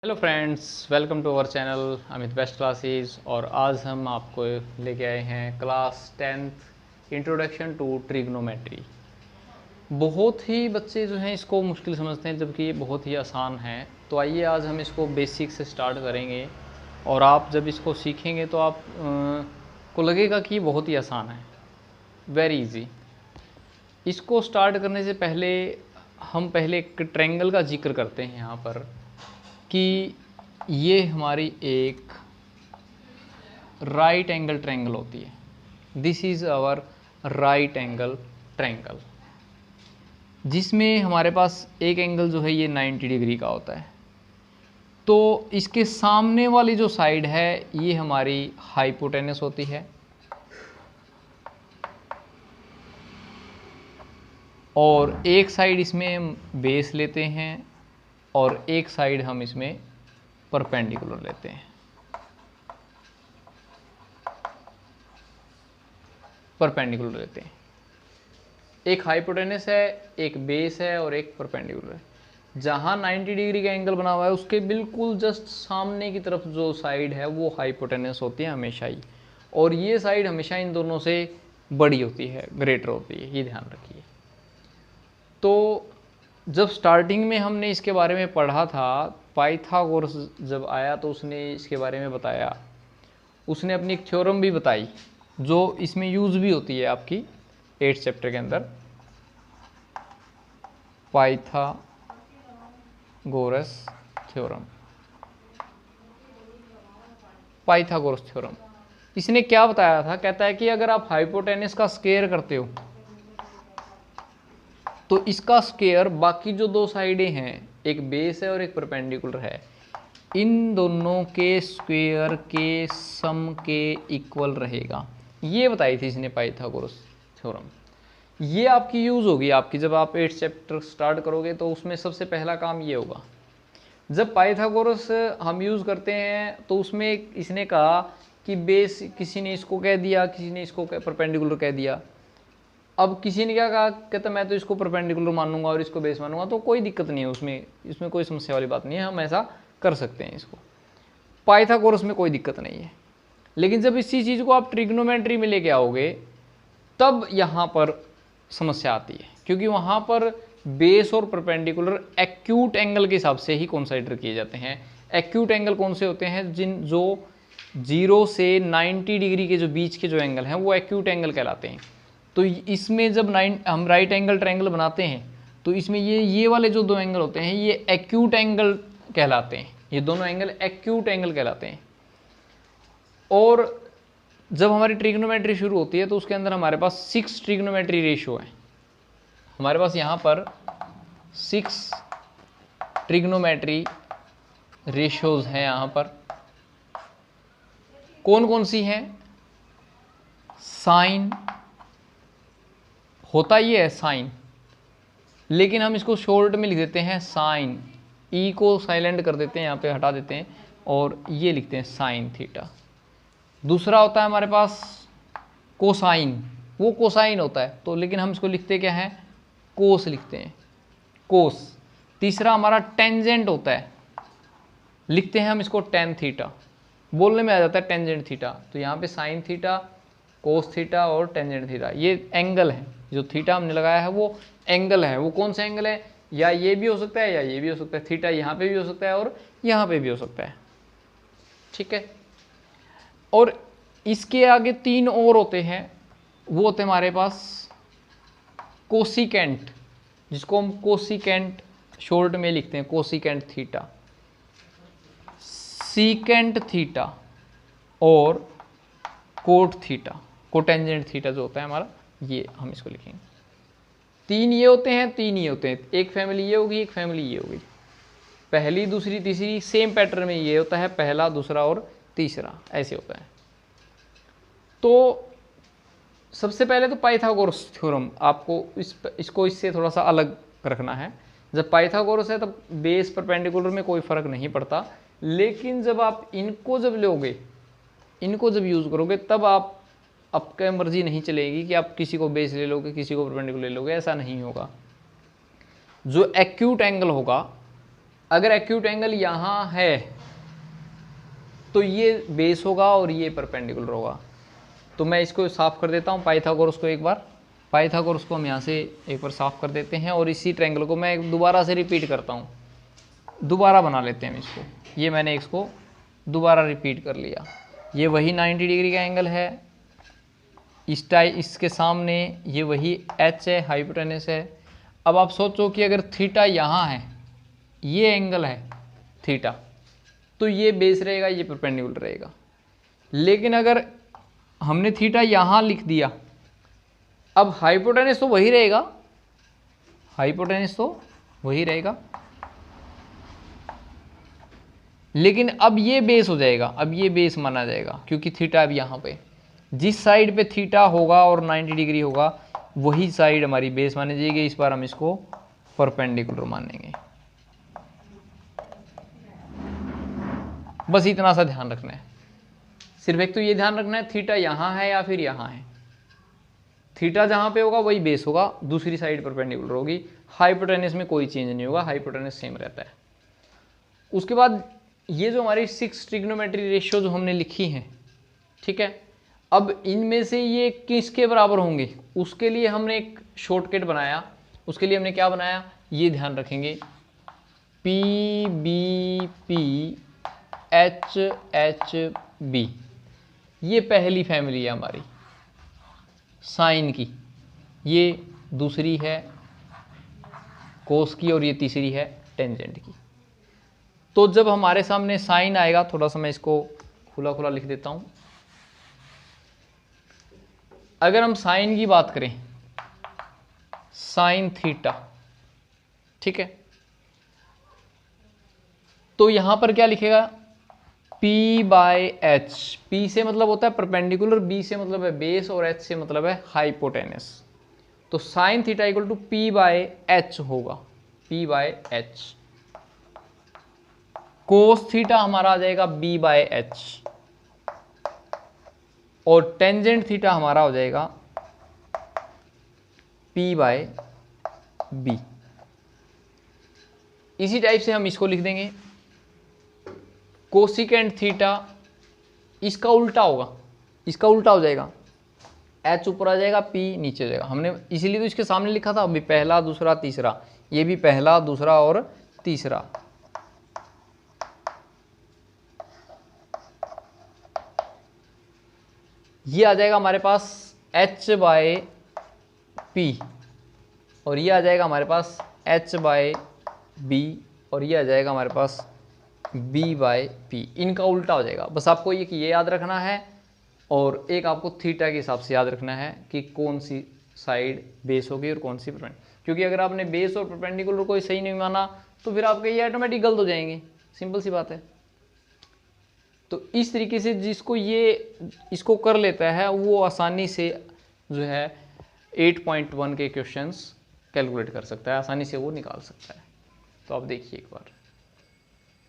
Hello friends, welcome to our channel Amit best classes. और आज हम आपको लेके आए हैं class 10th introduction to trigonometry. बहुत ही बच्चे जो हैं इसको मुश्किल समझते हैं, जबकि ये बहुत ही आसान है। तो आइए आज हम इसको बेसिक से स्टार्ट करेंगे और आप जब इसको सीखेंगे तो आप को लगेगा कि ये बहुत ही आसान है, वेरी इजी। इसको स्टार्ट करने से पहले हम पहले एक ट्रायंगल का जिक्र करते हैं यहाँ पर कि ये हमारी एक राइट एंगल ट्रायंगल होती है। This is our right angle triangle, जिसमें हमारे पास एक एंगल जो है ये 90 डिग्री का होता है। तो इसके सामने वाली जो साइड है ये हमारी हाइपोटेनस होती है और एक साइड इसमें हम बेस लेते हैं और एक साइड हम इसमें परपेंडिकुलर लेते हैं। परपेंडिकुलर लेते हैं, एक हाइपोटेनस है, एक बेस है और एक परपेंडिकुलर है। जहां 90 डिग्री का एंगल बना हुआ है उसके बिल्कुल जस्ट सामने की तरफ जो साइड है वो हाइपोटेनस होती है हमेशा ही, और ये साइड हमेशा इन दोनों से बड़ी होती है, ग्रेटर होती है, ये ध्यान रखिए। तो जब स्टार्टिंग में हमने इसके बारे में पढ़ा था, पाइथागोरस जब आया तो उसने इसके बारे में बताया। उसने अपनी एक थ्योरम भी बताई जो इसमें यूज भी होती है आपकी 8th चैप्टर के अंदर, पाइथागोरस थ्योरम। पाइथागोरस थ्योरम इसने क्या बताया था? कहता है कि अगर आप हाइपोटेनस का स्क्वायर करते हो तो इसका स्क्वायर बाकी जो दो साइडें हैं, एक बेस है और एक परपेंडिकुलर है, इन दोनों के स्क्वायर के सम के इक्वल रहेगा। ये बताई थी इसने पाइथागोरस थ्योरम। ये आपकी यूज होगी आपकी जब आप 8th चैप्टर स्टार्ट करोगे तो उसमें सबसे पहला काम ये होगा। जब पाइथागोरस हम यूज करते हैं तो उसमें इसने कहा कि बेस, किसी ने इसको कह दिया, किसी ने इसको परपेंडिकुलर कह दिया। अब किसी ने क्या कहा, कहता मैं तो इसको परपेंडिकुलर मानूंगा और इसको बेस मानूंगा, तो कोई दिक्कत नहीं है उसमें, इसमें कोई समस्या वाली बात नहीं है, हम ऐसा कर सकते हैं इसको। पाइथागोरस में कोई दिक्कत नहीं है। लेकिन जब इसी चीज़ को आप ट्रिग्नोमेट्री में लेके आओगे तब यहाँ पर समस्या आती है, क्योंकि वहाँ पर बेस और परपेंडिकुलर एक्यूट एंगल के हिसाब से ही कंसीडर किए जाते हैं। एक्यूट एंगल कौन से होते हैं? जो 0 से 90 डिग्री के जो बीच के जो एंगल हैं वो एक्यूट एंगल कहलाते हैं। तो इसमें जब हम राइट एंगल ट्रायंगल बनाते हैं तो इसमें ये वाले जो दो एंगल होते हैं ये एक्यूट एंगल कहलाते हैं। ये दोनों एंगल एक्यूट एंगल कहलाते हैं। और जब हमारी ट्रिग्नोमेट्री शुरू होती है तो उसके अंदर हमारे पास 6 ट्रिग्नोमेट्री रेशियो है। हमारे पास यहाँ पर 6 ट्रिग्नोमेट्री रेशियोज हैं। यहाँ पर कौन कौन सी हैं? साइन होता ही है, साइन, लेकिन हम इसको शॉर्ट में लिख देते हैं साइन। ई को साइलेंट कर देते हैं, यहाँ पे हटा देते हैं और ये लिखते हैं साइन थीटा। दूसरा होता है हमारे पास कोसाइन, वो कोसाइन होता है तो, लेकिन हम इसको लिखते क्या है? कोस लिखते हैं, कोस। तीसरा हमारा टेंजेंट होता है, लिखते हैं हम इसको टेन थीटा। बोलने में आ जाता है टेंजेंट थीटा। तो यहाँ पे साइन थीटा, कोस थीटा और टेंजेंट थीटा, ये एंगल है। जो थीटा हमने लगाया है वो एंगल है। वो कौन सा एंगल है? या ये भी हो सकता है या ये भी हो सकता है। थीटा यहाँ पे भी हो सकता है और यहाँ पे भी हो सकता है, ठीक है। और इसके आगे 3 और होते हैं, वो होते हैं हमारे पास कोसिकेंट, जिसको हम कोसिकेंट शॉर्ट में लिखते हैं, कोसिकेंट थीटा, सीकेंट थीटा और कोट थीटा। कोटेंजेंट थीटा जो होता है हमारा, ये हम इसको लिखेंगे। 3 ये होते हैं, 3 ये होते हैं। एक फैमिली ये होगी, एक फैमिली ये होगी। पहली, दूसरी, तीसरी सेम पैटर्न में ये होता है, पहला, दूसरा और तीसरा, ऐसे होता है। तो सबसे पहले तो पाइथागोरस थ्योरम आपको इसको इससे थोड़ा सा अलग रखना है। जब पाइथागोरस है तब बेस परपेंडिकुलर में कोई फर्क नहीं पड़ता, लेकिन जब आप इनको जब लोगे, इनको जब यूज करोगे तब आपका मर्जी नहीं चलेगी कि आप किसी को बेस ले लोगे, किसी को परपेंडिकुलर ले लोगे, ऐसा नहीं होगा। जो एक्यूट एंगल होगा अगर एक्यूट एंगल यहाँ है तो ये बेस होगा और ये परपेंडिकुलर होगा। तो मैं इसको साफ कर देता हूँ पाइथागोरस को एक बार। पाइथागोरस को हम यहाँ से एक बार साफ कर देते हैं और इसी ट्रायंगल को मैं दोबारा से रिपीट करता हूँ, दोबारा बना लेते हैं इसको। ये मैंने इसको दोबारा रिपीट कर लिया। ये वही 90 डिग्री का एंगल है, इसके सामने ये वही एच है, हाइपोटेनस है। अब आप सोचो कि अगर थीटा यहाँ है, ये एंगल है थीटा, तो ये बेस रहेगा, ये परपेंडिकुलर रहेगा। लेकिन अगर हमने थीटा यहाँ लिख दिया, अब हाइपोटेनस तो वही रहेगा, हाइपोटेनस तो वही रहेगा, लेकिन अब ये बेस हो जाएगा, अब ये बेस माना जाएगा क्योंकि थीटा अब यहाँ पे, जिस साइड पे थीटा होगा और 90 डिग्री होगा वही साइड हमारी बेस मानी जाएगी। इस बार हम इसको परपेंडिकुलर मानेंगे। बस इतना सा ध्यान रखना है। सिर्फ एक तो ये ध्यान रखना है थीटा यहाँ है या फिर यहाँ है। थीटा जहाँ पे होगा वही बेस होगा, दूसरी साइड परपेंडिकुलर होगी। हाइपोटेनस में कोई चेंज नहीं होगा, हाइपोटेनस सेम रहता है। उसके बाद ये जो हमारी 6 ट्रिग्नोमेट्री रेशियो जो हमने लिखी हैं, ठीक है, अब इनमें से ये किसके बराबर होंगे उसके लिए हमने एक शॉर्टकट बनाया। उसके लिए हमने क्या बनाया, ये ध्यान रखेंगे, P B P H H B, ये पहली फैमिली है हमारी साइन की, ये दूसरी है कोस की और ये तीसरी है टेंजेंट की। तो जब हमारे सामने साइन आएगा, थोड़ा सा मैं इसको खुला खुला लिख देता हूं। अगर हम साइन की बात करें, साइन थीटा, ठीक है, तो यहां पर क्या लिखेगा, P बाय एच। P से मतलब होता है परपेंडिकुलर, B से मतलब है बेस और H से मतलब है हाइपोटेनस। तो sine theta equal to P by H होगा, P by H. Cos theta हमारा आ जाएगा B बाय एच और टेंजेंट थीटा हमारा हो जाएगा P बाय बी। इसी टाइप से हम इसको लिख देंगे, कोसिकेंट थीटा इसका उल्टा होगा, इसका उल्टा हो जाएगा, H ऊपर आ जाएगा, P नीचे हो जाएगा। हमने इसीलिए तो इसके सामने लिखा था अभी पहला दूसरा तीसरा, ये भी पहला दूसरा और तीसरा। ये आ जाएगा हमारे पास H बाय P और ये आ जाएगा हमारे पास H बाय B और ये आ जाएगा हमारे पास B बाय P। इनका उल्टा हो जाएगा। बस आपको ये याद रखना है और एक आपको थीटा के हिसाब से याद रखना है कि कौन सी साइड बेस होगी और कौन सी परपेंडिकुलर। क्योंकि अगर आपने बेस और परपेंडिकुलर को सही नहीं माना तो फिर आपके ये ऑटोमेटिक गलत हो जाएंगे, सिंपल सी बात है। तो इस तरीके से जिसको इसको कर लेता है वो आसानी से जो है 8.1 के क्वेश्चंस कैलकुलेट कर सकता है, आसानी से वो निकाल सकता है। तो आप देखिए एक बार,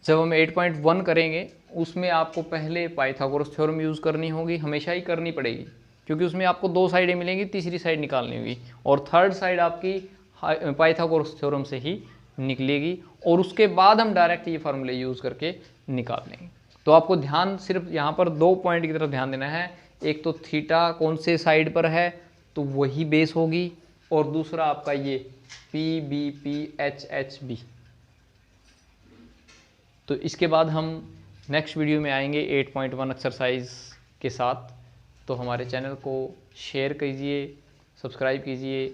जब हम 8.1 करेंगे उसमें आपको पहले पाइथागोरस थ्योरम यूज़ करनी होगी, हमेशा ही करनी पड़ेगी, क्योंकि उसमें आपको 2 साइडें मिलेंगी, तीसरी साइड निकालनी होगी और थर्ड साइड आपकी पाइथागोरस थ्योरम से ही निकलेगी और उसके बाद हम डायरेक्ट ये फार्मूले यूज़ करके निकाल लेंगे। तो आपको ध्यान सिर्फ यहाँ पर 2 पॉइंट की तरफ ध्यान देना है। एक तो थीटा कौन से साइड पर है तो वही बेस होगी और दूसरा आपका ये P B P H H B. तो इसके बाद हम नेक्स्ट वीडियो में आएंगे 8.1 एक्सरसाइज के साथ। तो हमारे चैनल को शेयर कीजिए, सब्सक्राइब कीजिए।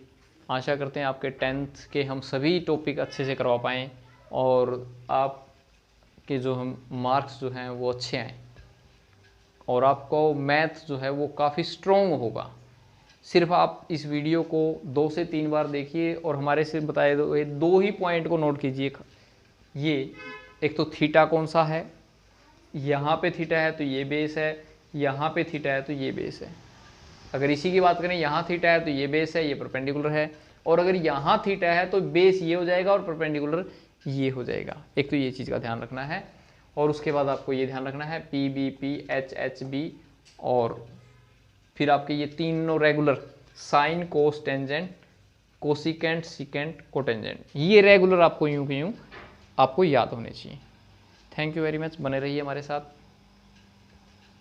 आशा करते हैं आपके 10th के हम सभी टॉपिक अच्छे से करवा पाएँ और आपके जो हम मार्क्स जो हैं वो अच्छे आएँ और आपको मैथ जो है वो काफ़ी स्ट्रॉन्ग होगा। सिर्फ आप इस वीडियो को 2 से 3 बार देखिए और हमारे से बताए 2 ही पॉइंट को नोट कीजिए। ये एक तो थीटा कौन सा है, यहाँ पे थीटा है तो ये बेस है, यहाँ पे थीटा है तो ये बेस है। अगर इसी की बात करें, यहाँ थीटा है तो ये बेस है, ये परपेंडिकुलर है, और अगर यहाँ थीटा है तो बेस ये हो जाएगा और परपेंडिकुलर ये हो जाएगा। एक तो ये चीज़ का ध्यान रखना है और उसके बाद आपको ये ध्यान रखना है P B P H H B और फिर आपके ये तीनों regular sine cos tangent cosecant secant cotangent, ये रेगुलर आपको यूं कि यूं आपको याद होने चाहिए। थैंक यू वेरी मच, बने रहिए हमारे साथ।